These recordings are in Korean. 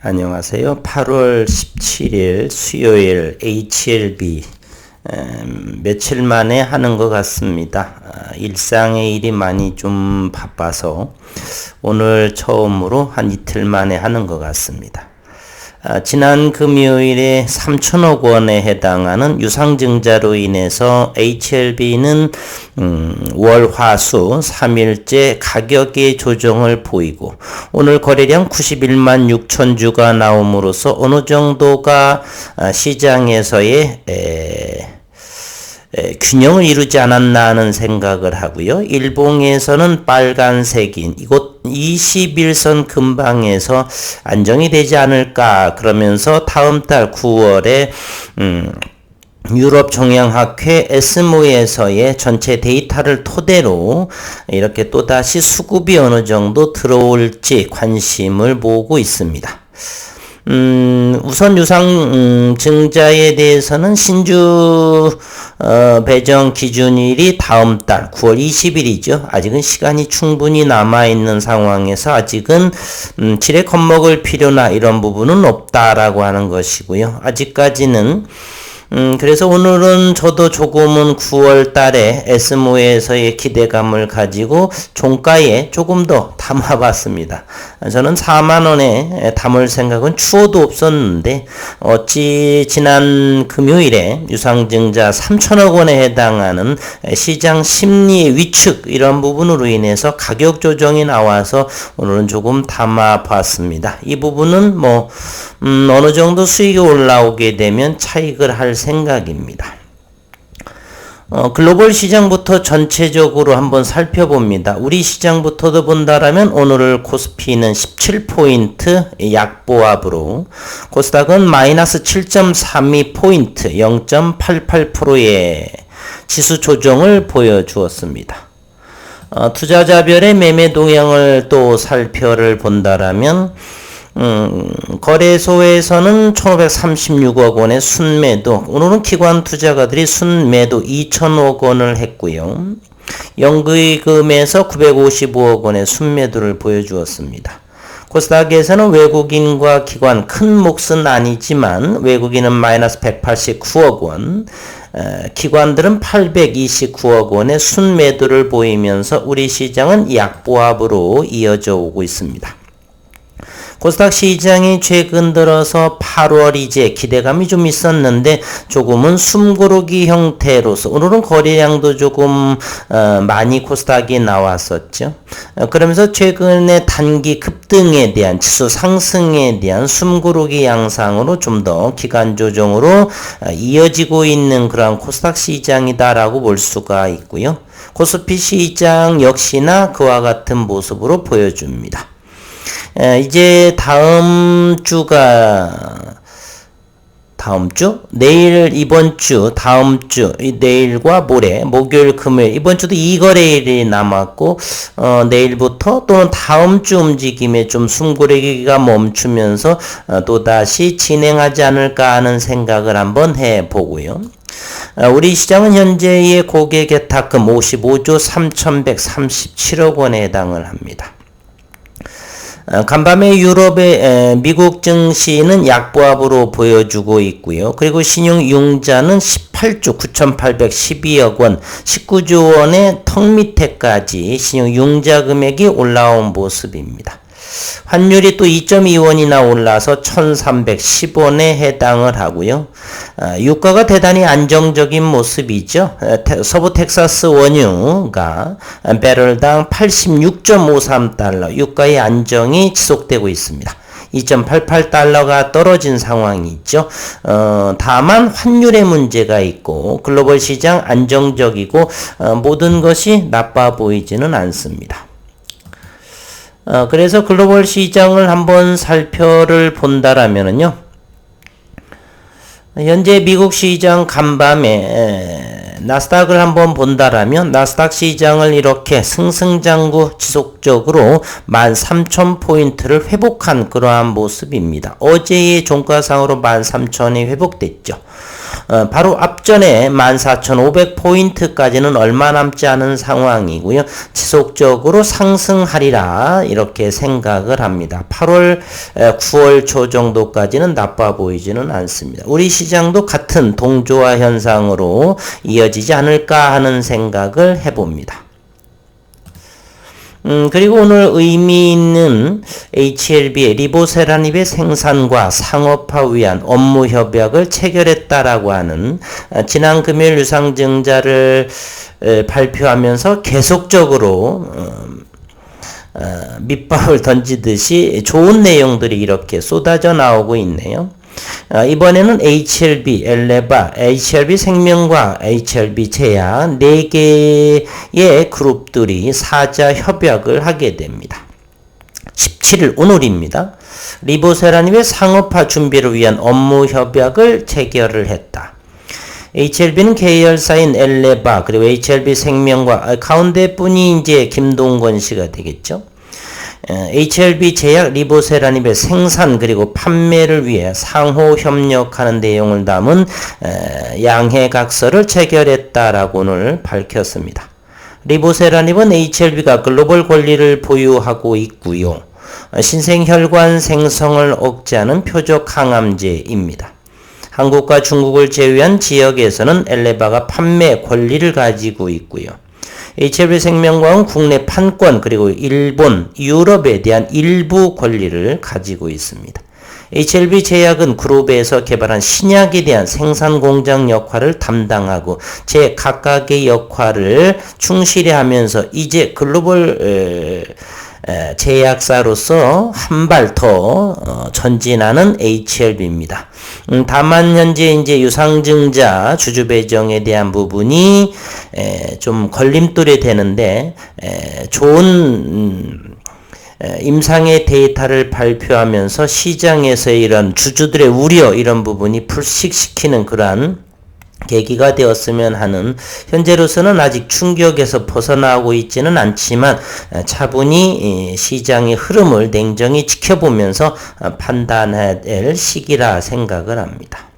안녕하세요. 8월 17일 수요일 HLB 며칠 만에 하는 것 같습니다. 일상의 일이 많이 좀 바빠서 오늘 처음으로 한 이틀 만에 하는 것 같습니다. 지난 금요일에 3천억 원에 해당하는 유상증자로 인해서 HLB는 월, 화, 수 3일째 가격의 조정을 보이고 오늘 거래량 91만 6천 주가 나옴으로써 어느 정도가 시장에서의 균형을 이루지 않았나 하는 생각을 하고요. 일봉에서는 빨간색인 이곳 21선 근방에서 안정이 되지 않을까 그러면서 다음 달 9월에 유럽 종양학회 에스모에서의 전체 데이터를 토대로 이렇게 또다시 수급이 어느 정도 들어올지 관심을 모으고 있습니다. 우선 유상증자에 대해서는 신주 배정 기준일이 다음 달 9월 20일이죠. 아직은 시간이 충분히 남아있는 상황에서 아직은 칠에 겁먹을 필요나 이런 부분은 없다라고 하는 것이고요. 아직까지는 그래서 오늘은 저도 조금은 9월 달에 에스모에서의 기대감을 가지고 종가에 조금 더 담아봤습니다. 저는 4만원에 담을 생각은 추호도 없었는데 어찌 지난 금요일에 유상증자 3천억 원에 해당하는 시장 심리 위축 이런 부분으로 인해서 가격 조정이 나와서 오늘은 조금 담아봤습니다. 이 부분은 어느 정도 수익이 올라오게 되면 차익을 할 생각입니다. 글로벌 시장부터 전체적으로 한번 살펴봅니다. 우리 시장부터도 본다라면 오늘 코스피는 17포인트 약보합으로 코스닥은 마이너스 7.32포인트 0.88%의 지수 조정을 보여주었습니다. 투자자별의 매매 동향을 또 살펴를 본다라면 거래소에서는 1536억 원의 순매도, 오늘은 기관 투자가들이 순매도 2000억 원을 했고요. 연기금에서 955억 원의 순매도를 보여주었습니다. 코스닥에서는 외국인과 기관 큰 몫은 아니지만 외국인은 마이너스 189억 원, 기관들은 829억 원의 순매도를 보이면서 우리 시장은 약보합으로 이어져 오고 있습니다. 코스닥 시장이 최근 들어서 8월 이제 기대감이 좀 있었는데 조금은 숨고르기 형태로서 오늘은 거래량도 조금 많이 코스닥이 나왔었죠. 그러면서 최근에 단기 급등에 대한 지수 상승에 대한 숨고르기 양상으로 좀 더 기간 조정으로 이어지고 있는 그런 코스닥 시장이다라고 볼 수가 있고요. 코스피 시장 역시나 그와 같은 모습으로 보여줍니다. 이제 내일, 이번 주, 다음 주, 내일과 모레, 목요일, 금요일, 이번 주도 2거래일이 남았고, 내일부터 또는 다음 주 움직임에 좀 숨고르기가 멈추면서, 또다시 진행하지 않을까 하는 생각을 한번 해보고요. 우리 시장은 현재의 고객 예탁금 55조 3137억 원에 해당을 합니다. 간밤에 유럽의 미국 증시는 약보합으로 보여주고 있고요. 그리고 신용융자는 18조 9,812억 원, 19조 원의 턱 밑에까지 신용융자 금액이 올라온 모습입니다. 환율이 또 2.2원이나 올라서 1,310원에 해당을 하고요. 유가가 대단히 안정적인 모습이죠. 서부 텍사스 원유가 배럴당 86.53달러, 유가의 안정이 지속되고 있습니다. 2.88달러가 떨어진 상황이 있죠. 다만 환율의 문제가 있고 글로벌 시장 안정적이고 모든 것이 나빠 보이지는 않습니다. 그래서 글로벌 시장을 한번 살펴를 본다라면은요. 현재 미국 시장 간밤에 나스닥을 한번 본다라면 나스닥 시장을 이렇게 승승장구 지속적으로 13,000포인트를 회복한 그러한 모습입니다. 어제의 종가상으로 13,000이 회복됐죠. 바로 앞전에 14,500포인트까지는 얼마 남지 않은 상황이고요. 지속적으로 상승하리라 이렇게 생각을 합니다. 8월, 9월 초 정도까지는 나빠 보이지는 않습니다. 우리 시장도 같은 동조화 현상으로 이어지지 않을까 하는 생각을 해봅니다. 그리고 오늘 의미 있는 HLB의 리보세라닙의 생산과 상업화 위한 업무 협약을 체결했다라고 하는 지난 금요일 유상증자를 발표하면서 계속적으로 밑밥을 던지듯이 좋은 내용들이 이렇게 쏟아져 나오고 있네요. 이번에는 HLB, 엘레바, HLB 생명과 HLB 제약 4개의 그룹들이 사자 협약을 하게 됩니다. 17일 오늘입니다. 리보세라닙의 상업화 준비를 위한 업무 협약을 체결을 했다. HLB는 계열사인 엘레바 그리고 HLB 생명과 가운데 분이 이제 김동건 씨가 되겠죠. HLB 제약 리보세라닙의 생산 그리고 판매를 위해 상호 협력하는 내용을 담은 양해각서를 체결했다라고 오늘 밝혔습니다. 리보세라닙은 HLB가 글로벌 권리를 보유하고 있고요. 신생혈관 생성을 억제하는 표적 항암제입니다. 한국과 중국을 제외한 지역에서는 엘레바가 판매 권리를 가지고 있고요. HLB 생명과학은 국내 판권 그리고 일본, 유럽에 대한 일부 권리를 가지고 있습니다. HLB 제약은 그룹에서 개발한 신약에 대한 생산 공장 역할을 담당하고 제 각각의 역할을 충실히 하면서 이제 글로벌 제약사로서 한 발 더 전진하는 HLB입니다. 다만 현재 이제 유상증자 주주 배정에 대한 부분이 좀 걸림돌이 되는데 좋은 임상의 데이터를 발표하면서 시장에서의 이런 주주들의 우려 이런 부분이 불식시키는 그러한 계기가 되었으면 하는 현재로서는 아직 충격에서 벗어나고 있지는 않지만 차분히 시장의 흐름을 냉정히 지켜보면서 판단해야 될 시기라 생각을 합니다.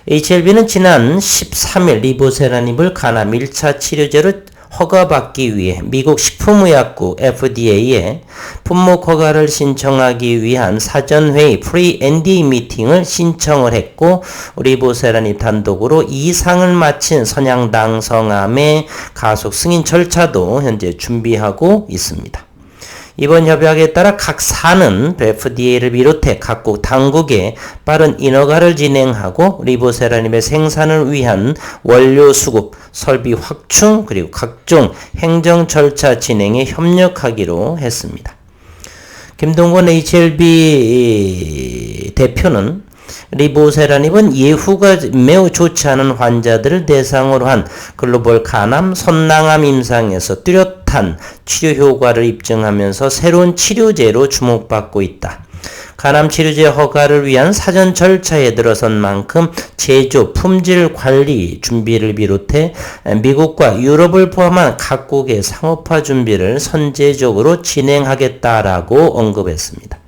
HLB는 지난 13일 리보세라닙을 간암 1차 치료제로 허가받기 위해 미국 식품의약국 FDA에 품목 허가를 신청하기 위한 사전회의 프리-NDA 미팅을 신청을 했고 리보세라닙 단독으로 이상을 마친 선양당성암의 가속 승인 절차도 현재 준비하고 있습니다. 이번 협약에 따라 각 사는 FDA를 비롯해 각국 당국에 빠른 인허가를 진행하고 리보세라닙의 생산을 위한 원료 수급, 설비 확충 그리고 각종 행정 절차 진행에 협력하기로 했습니다. 김동건 HLB 대표는 리보세라닙은 예후가 매우 좋지 않은 환자들을 대상으로 한 글로벌 간암, 선낭암 임상에서 뚜렷한 치료 효과를 입증하면서 새로운 치료제로 주목받고 있다. 간암 치료제 허가를 위한 사전 절차에 들어선 만큼 제조, 품질 관리 준비를 비롯해 미국과 유럽을 포함한 각국의 상업화 준비를 선제적으로 진행하겠다라고 언급했습니다.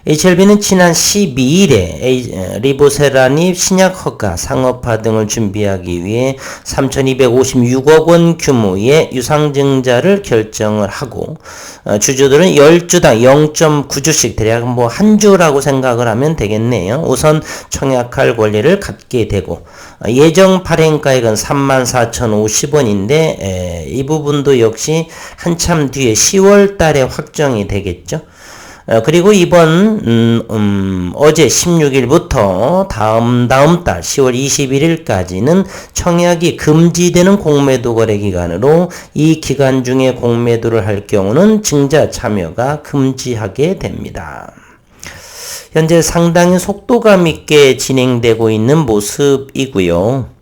HLB는 지난 12일에 리보세라닙 신약 허가, 상업화 등을 준비하기 위해 3,256억 원 규모의 유상증자를 결정을 하고 주주들은 10주당 0.9주씩 대략 뭐 한 주라고 생각을 하면 되겠네요. 우선 청약할 권리를 갖게 되고 예정 발행가액은 34,050원인데 이 부분도 역시 한참 뒤에 10월 달에 확정이 되겠죠. 그리고 이번 어제 16일부터 다음 달 10월 21일까지는 청약이 금지되는 공매도 거래 기간으로 이 기간 중에 공매도를 할 경우는 증자 참여가 금지하게 됩니다. 현재 상당히 속도감 있게 진행되고 있는 모습이고요.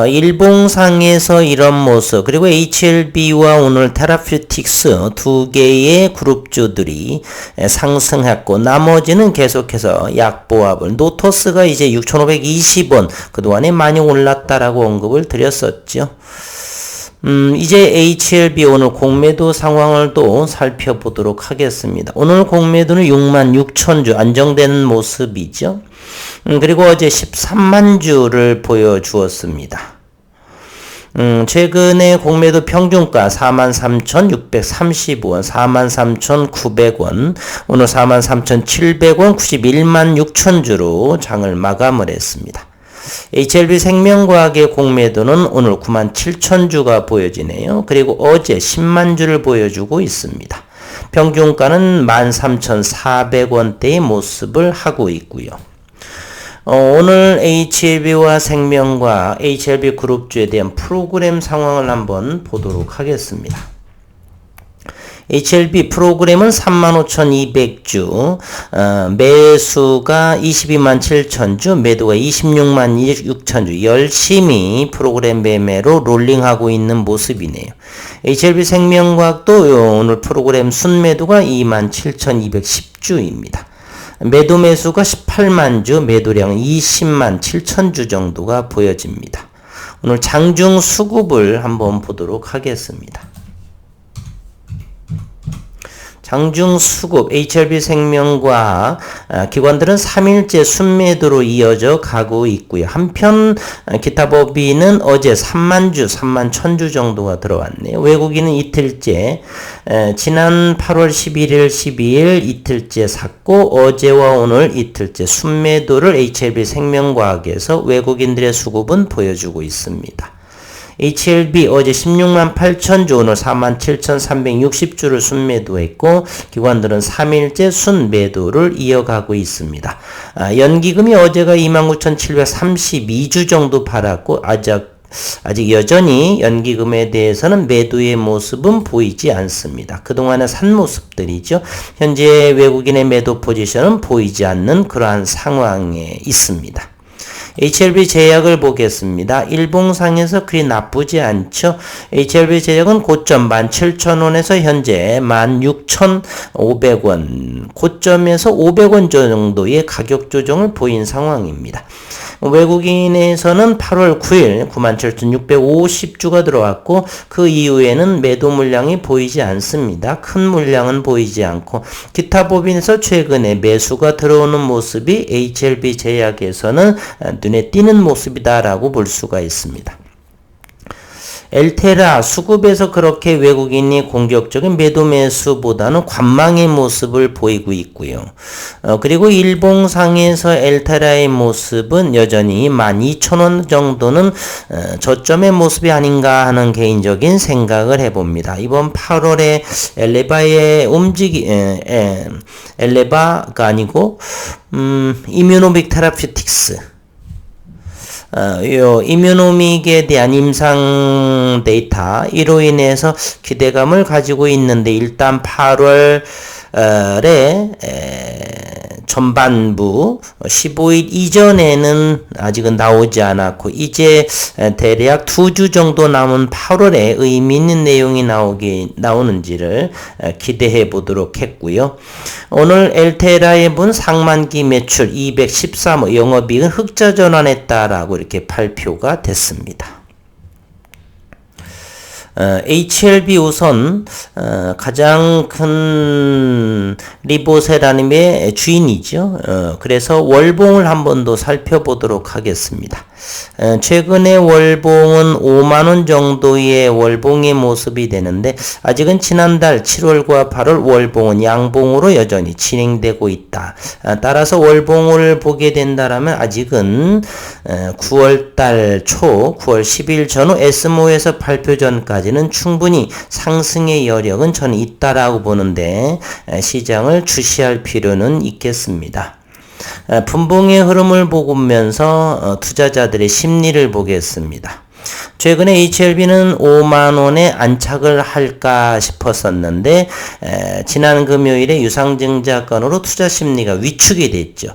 일봉상에서 이런 모습 그리고 HLB와 오늘 테라퓨틱스 두 개의 그룹주들이 상승했고 나머지는 계속해서 약보합을 노토스가 이제 6,520원 그동안에 많이 올랐다라고 언급을 드렸었죠. 이제 HLB 오늘 공매도 상황을 또 살펴보도록 하겠습니다. 오늘 공매도는 66,000주 안정되는 모습이죠. 그리고 어제 13만 주를 보여주었습니다. 최근에 공매도 평균가 43,635원, 43,900원, 오늘 43,700원, 91만 6천주로 장을 마감을 했습니다. HLB 생명과학의 공매도는 오늘 97,000주가 보여지네요. 그리고 어제 10만 주를 보여주고 있습니다. 평균가는 13,400원대의 모습을 하고 있고요. 오늘 HLB와 생명과 HLB 그룹주에 대한 프로그램 상황을 한번 보도록 하겠습니다. HLB 프로그램은 35,200주, 매수가 22만 7천주, 매도가 26만 6천주, 열심히 프로그램 매매로 롤링하고 있는 모습이네요. HLB 생명과학도 오늘 프로그램 순매도가 2만 7,210주입니다. 매도 매수가 18만 주, 매도량 20만 7천 주 정도가 보여집니다. 오늘 장중 수급을 한번 보도록 하겠습니다. 장중 수급 HLB 생명과 기관들은 3일째 순매도로 이어져 가고 있고요. 한편 기타 법인은 어제 3만 주, 3만 1,000주 정도가 들어왔네요. 외국인은 이틀째 지난 8월 11일, 12일 이틀째 샀고 어제와 오늘 이틀째 순매도를 HLB 생명과학에서 외국인들의 수급은 보여주고 있습니다. HLB 어제 16만 8천주, 오늘 4만 7,360주를 순매도했고 기관들은 3일째 순매도를 이어가고 있습니다. 연기금이 어제가 29,732주 정도 팔았고 아직 여전히 연기금에 대해서는 매도의 모습은 보이지 않습니다. 그동안의 산 모습들이죠. 현재 외국인의 매도 포지션은 보이지 않는 그러한 상황에 있습니다. HLB 제약을 보겠습니다. 일봉상에서 그리 나쁘지 않죠. HLB 제약은 고점 17,000원에서 현재 16,500원, 고점에서 500원 정도의 가격 조정을 보인 상황입니다. 외국인에서는 8월 9일 97,650주가 들어왔고 그 이후에는 매도 물량이 보이지 않습니다. 큰 물량은 보이지 않고 기타 법인에서 최근에 매수가 들어오는 모습이 HLB 제약에서는 눈에 띄는 모습이다라고 볼 수가 있습니다. 엘테라 수급에서 그렇게 외국인이 공격적인 매도 매수보다는 관망의 모습을 보이고 있고요. 그리고 일봉상에서 엘테라의 모습은 여전히 12,000원 정도는 저점의 모습이 아닌가 하는 개인적인 생각을 해봅니다. 이번 8월에 엘레바의 엘레바가 아니고 이뮤노빅 테라퓨틱스 이뮤노믹에 대한 임상 데이터 이로 인해서 기대감을 가지고 있는데 일단 8월에 전반부 15일 이전에는 아직은 나오지 않았고 이제 대략 2주 정도 남은 8월에 의미 있는 내용이 나오는지를 기대해 보도록 했고요. 오늘 엘테라의 분 상반기 매출 213억, 영업이익은 흑자 전환했다라고 이렇게 발표가 됐습니다. HLB 우선 가장 큰 리보세라님의 주인이죠. 그래서 월봉을 한 번 더 살펴보도록 하겠습니다. 최근에 월봉은 5만원 정도의 월봉의 모습이 되는데 아직은 지난달 7월과 8월 월봉은 양봉으로 여전히 진행되고 있다. 따라서 월봉을 보게 된다라면 아직은 9월달 초 9월 10일 전후 SMO에서 발표 전까지는 충분히 상승의 여력은 저는 있다라고 보는데 시장을 주시할 필요는 있겠습니다. 분봉의 흐름을 보면서 투자자들의 심리를 보겠습니다. 최근에 HLB는 5만원에 안착을 할까 싶었었는데 지난 금요일에 유상증자건으로 투자 심리가 위축이 됐죠.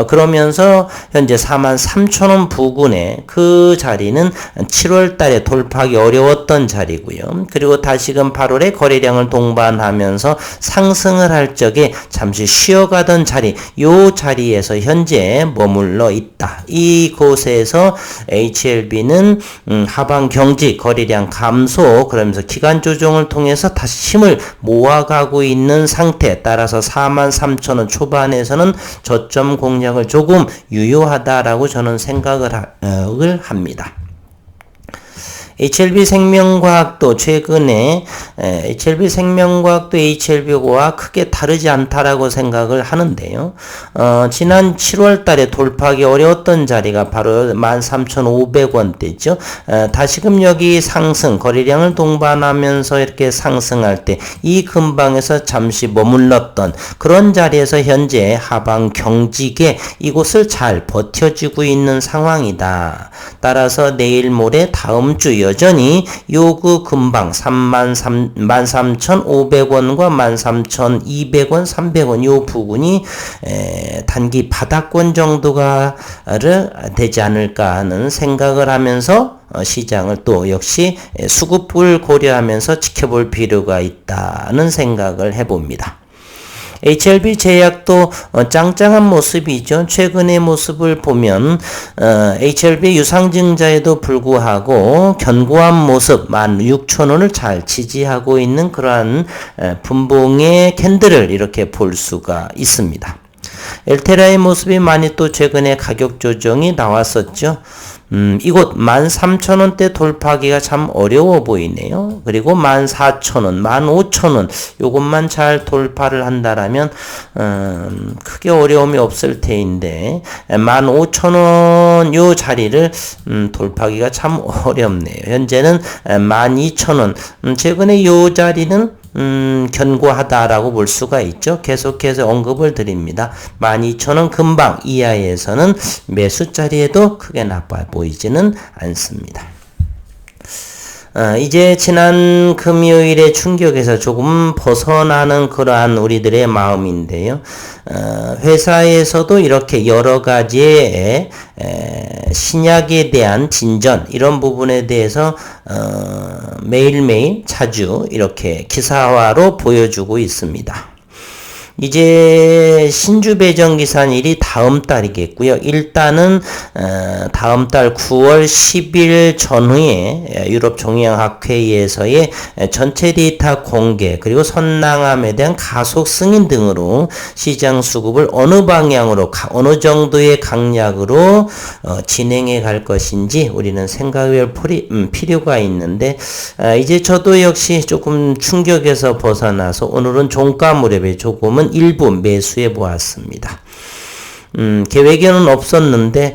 그러면서 현재 43,000원 부근에 그 자리는 7월 달에 돌파하기 어려웠던 자리고요. 그리고 다시금 8월에 거래량을 동반하면서 상승을 할 적에 잠시 쉬어가던 자리, 요 자리에서 현재 머물러 있다. 이곳에서 HLB는 하방 하방 경직, 거래량 감소, 그러면서 기간 조정을 통해서 다시 힘을 모아가고 있는 상태. 따라서 43,000원 초반에서는 저점 공략을 조금 유효하다라고 저는 생각을 합니다. HLB생명과학도 최근에 HLB생명과학도 HLB와 크게 다르지 않다라고 생각을 하는데요. 지난 7월 달에 돌파하기 어려웠던 자리가 바로 13,500원대죠. 다시금 여기 상승, 거래량을 동반하면서 이렇게 상승할 때 이 근방에서 잠시 머물렀던 그런 자리에서 현재 하방 경직에 이곳을 잘 버텨주고 있는 상황이다. 따라서 내일 모레 다음 주 여전히 요구 근방 13,500원과 13,200원, 300원 요 부분이 단기 바닥권 정도가 되지 않을까 하는 생각을 하면서 시장을 또 역시 수급을 고려하면서 지켜볼 필요가 있다는 생각을 해봅니다. HLB 제약도 짱짱한 모습이죠. 최근의 모습을 보면 HLB 유상증자에도 불구하고 견고한 모습 16,000원을 잘 지지하고 있는 그러한 분봉의 캔들을 이렇게 볼 수가 있습니다. 엘테라의 모습이 많이 또 최근에 가격 조정이 나왔었죠. 이곳 13,000원대 돌파하기가 참 어려워 보이네요. 그리고 14,000원, 15,000원 요것만 잘 돌파를 한다라면 크게 어려움이 없을 테인데 15,000원 요 자리를 돌파하기가 참 어렵네요. 현재는 12,000원. 최근에 요 자리는 견고하다라고 볼 수가 있죠. 계속해서 언급을 드립니다. 12,000원 근방 이하에서는 매수 자리에도 크게 나빠 보이지는 않습니다. 이제 지난 금요일의 충격에서 조금 벗어나는 그러한 우리들의 마음인데요. 회사에서도 이렇게 여러 가지의 신약에 대한 진전 이런 부분에 대해서 매일매일 자주 이렇게 기사화로 보여주고 있습니다. 이제 신주 배정 기산일이 다음 달이겠고요. 일단은 다음 달 9월 10일 전후에 유럽 종양학회의에서의 전체 데이터 공개 그리고 선낭함에 대한 가속 승인 등으로 시장 수급을 어느 방향으로 어느 정도의 강약으로 진행해 갈 것인지 우리는 생각할 필요가 있는데 이제 저도 역시 조금 충격에서 벗어나서 오늘은 종가 무렵에 조금은 일부 매수해 보았습니다. 계획에는 없었는데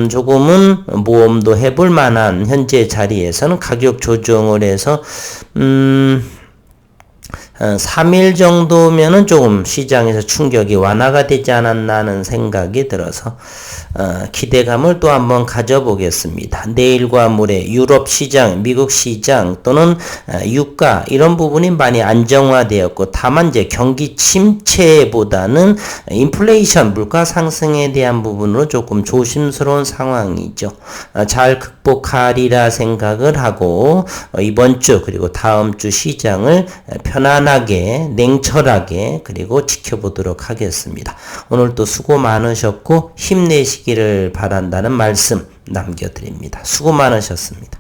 조금은 모험도 해볼 만한 현재 자리에서는 가격 조정을 해서 3일 정도면은 조금 시장에서 충격이 완화가 되지 않았나 하는 생각이 들어서 기대감을 또 한번 가져보겠습니다. 내일과 모레 유럽 시장, 미국 시장 또는 유가 이런 부분이 많이 안정화되었고 다만 이제 경기 침체보다는 인플레이션 물가 상승에 대한 부분으로 조금 조심스러운 상황이죠. 잘 극복하리라 생각을 하고 이번 주 그리고 다음 주 시장을 편안하게 냉철하게 그리고 지켜보도록 하겠습니다. 오늘도 수고 많으셨고 힘내시기를 바란다는 말씀 남겨드립니다. 수고 많으셨습니다.